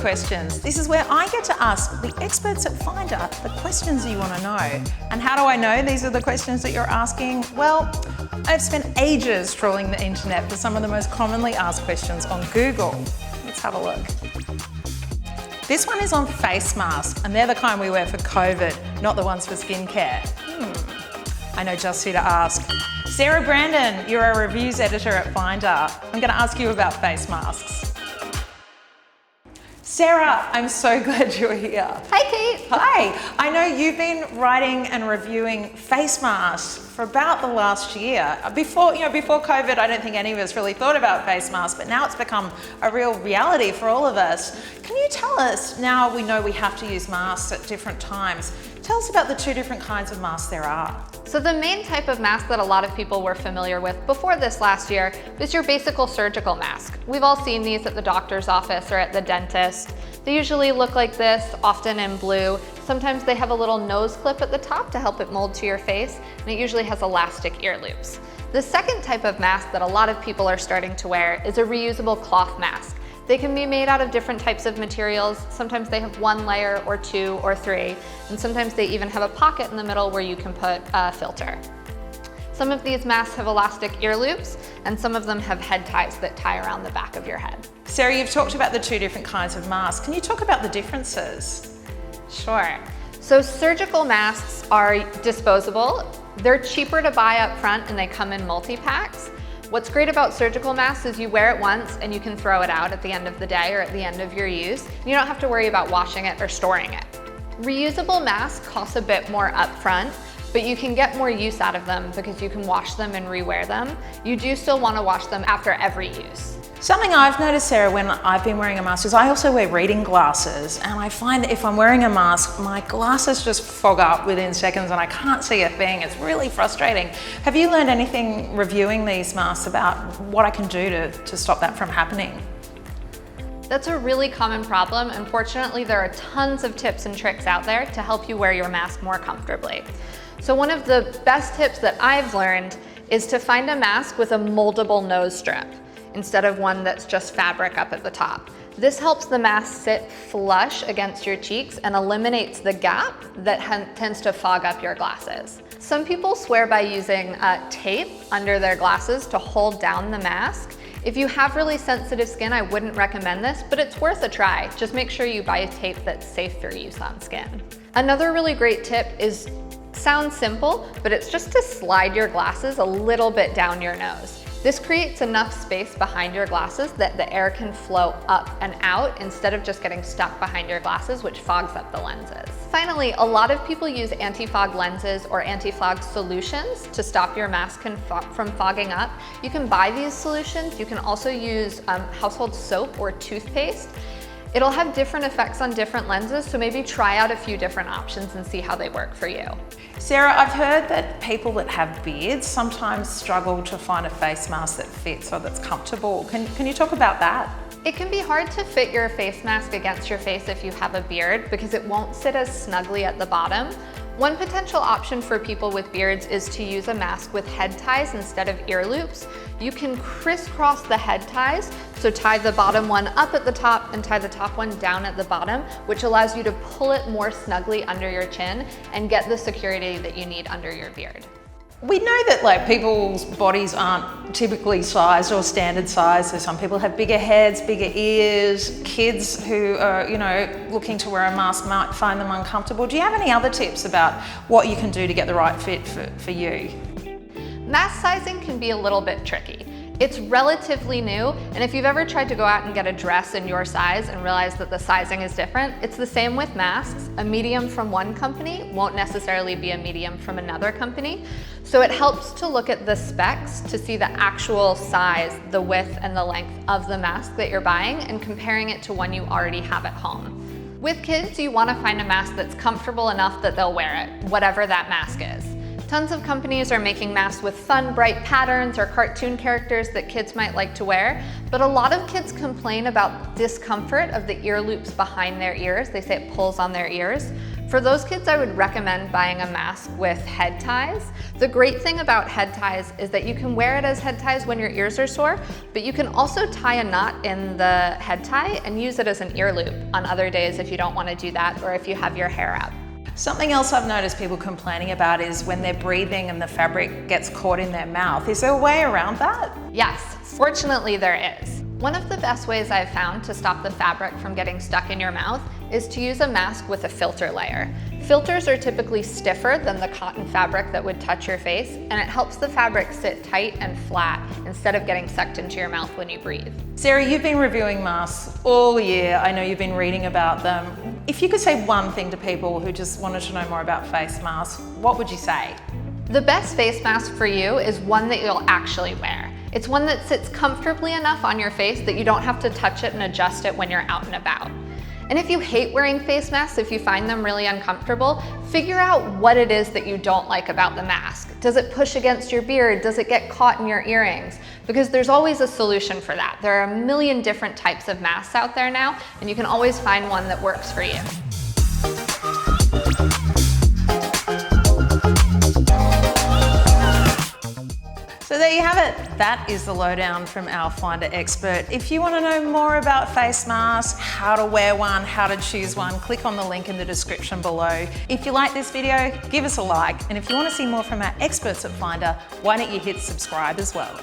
questions. This is where I get to ask the experts at Finder the questions you want to know. And how do I know these are the questions that you're asking? Well, I've spent ages trawling the internet for some of the most commonly asked questions on Google. Let's have a look. This one is on face masks, and they're the kind we wear for COVID, not the ones for skincare. I know just who to ask. Sarah Brandon, you're a reviews editor at Finder. I'm going to ask you about face masks. Sarah, I'm so glad you're here. Hi, Kate. Hi. I know you've been writing and reviewing face masks for about the last year. Before COVID, I don't think any of us really thought about face masks, but now it's become a real reality for all of us. Can you tell us, now we know we have to use masks at different times, tell us about the two different kinds of masks there are. So the main type of mask that a lot of people were familiar with before this last year is your basic surgical mask. We've all seen these at the doctor's office or at the dentist. They usually look like this, often in blue. Sometimes they have a little nose clip at the top to help it mold to your face, and it usually has elastic ear loops. The second type of mask that a lot of people are starting to wear is a reusable cloth mask. They can be made out of different types of materials. Sometimes they have one layer or two or three, and sometimes they even have a pocket in the middle where you can put a filter. Some of these masks have elastic ear loops, and some of them have head ties that tie around the back of your head. Sarah, you've talked about the two different kinds of masks. Can you talk about the differences? Sure. So surgical masks are disposable. They're cheaper to buy up front, and they come in multi-packs. What's great about surgical masks is you wear it once and you can throw it out at the end of the day or at the end of your use. You don't have to worry about washing it or storing it. Reusable masks cost a bit more upfront, but you can get more use out of them because you can wash them and rewear them. You do still want to wash them after every use. Something I've noticed, Sarah, when I've been wearing a mask is I also wear reading glasses, and I find that if I'm wearing a mask, my glasses just fog up within seconds and I can't see a thing. It's really frustrating. Have you learned anything reviewing these masks about what I can do to stop that from happening? That's a really common problem. Unfortunately, there are tons of tips and tricks out there to help you wear your mask more comfortably. So one of the best tips that I've learned is to find a mask with a moldable nose strip, instead of one that's just fabric up at the top. This helps the mask sit flush against your cheeks and eliminates the gap that tends to fog up your glasses. Some people swear by using tape under their glasses to hold down the mask. If you have really sensitive skin, I wouldn't recommend this, but it's worth a try. Just make sure you buy a tape that's safe for use on skin. Another really great tip sounds simple, but it's just to slide your glasses a little bit down your nose. This creates enough space behind your glasses that the air can flow up and out instead of just getting stuck behind your glasses, which fogs up the lenses. Finally, a lot of people use anti-fog lenses or anti-fog solutions to stop your mask from fogging up. You can buy these solutions. You can also use household soap or toothpaste. It'll have different effects on different lenses, so maybe try out a few different options and see how they work for you. Sarah, I've heard that people that have beards sometimes struggle to find a face mask that fits or that's comfortable. Can you talk about that? It can be hard to fit your face mask against your face if you have a beard because it won't sit as snugly at the bottom. One potential option for people with beards is to use a mask with head ties instead of ear loops. You can crisscross the head ties, so tie the bottom one up at the top and tie the top one down at the bottom, which allows you to pull it more snugly under your chin and get the security that you need under your beard. We know that people's bodies aren't typically sized or standard size. So some people have bigger heads, bigger ears. Kids who are, looking to wear a mask might find them uncomfortable. Do you have any other tips about what you can do to get the right fit for you? Mask sizing can be a little bit tricky. It's relatively new, and if you've ever tried to go out and get a dress in your size and realize that the sizing is different, it's the same with masks. A medium from one company won't necessarily be a medium from another company. So it helps to look at the specs to see the actual size, the width and the length of the mask that you're buying and comparing it to one you already have at home. With kids, you want to find a mask that's comfortable enough that they'll wear it, whatever that mask is. Tons of companies are making masks with fun, bright patterns or cartoon characters that kids might like to wear, but a lot of kids complain about discomfort of the ear loops behind their ears. They say it pulls on their ears. For those kids, I would recommend buying a mask with head ties. The great thing about head ties is that you can wear it as head ties when your ears are sore, but you can also tie a knot in the head tie and use it as an ear loop on other days if you don't want to do that or if you have your hair up. Something else I've noticed people complaining about is when they're breathing and the fabric gets caught in their mouth. Is there a way around that? Yes, fortunately there is. One of the best ways I've found to stop the fabric from getting stuck in your mouth is to use a mask with a filter layer. Filters are typically stiffer than the cotton fabric that would touch your face, and it helps the fabric sit tight and flat instead of getting sucked into your mouth when you breathe. Sarah, you've been reviewing masks all year. I know you've been reading about them. If you could say one thing to people who just wanted to know more about face masks, what would you say? The best face mask for you is one that you'll actually wear. It's one that sits comfortably enough on your face that you don't have to touch it and adjust it when you're out and about. And if you hate wearing face masks, if you find them really uncomfortable, figure out what it is that you don't like about the mask. Does it push against your beard? Does it get caught in your earrings? Because there's always a solution for that. There are a million different types of masks out there now, and you can always find one that works for you. So there you have it. That is the lowdown from our Finder expert. If you want to know more about face masks, how to wear one, how to choose one, click on the link in the description below. If you like this video, give us a like. And if you want to see more from our experts at Finder, why don't you hit subscribe as well.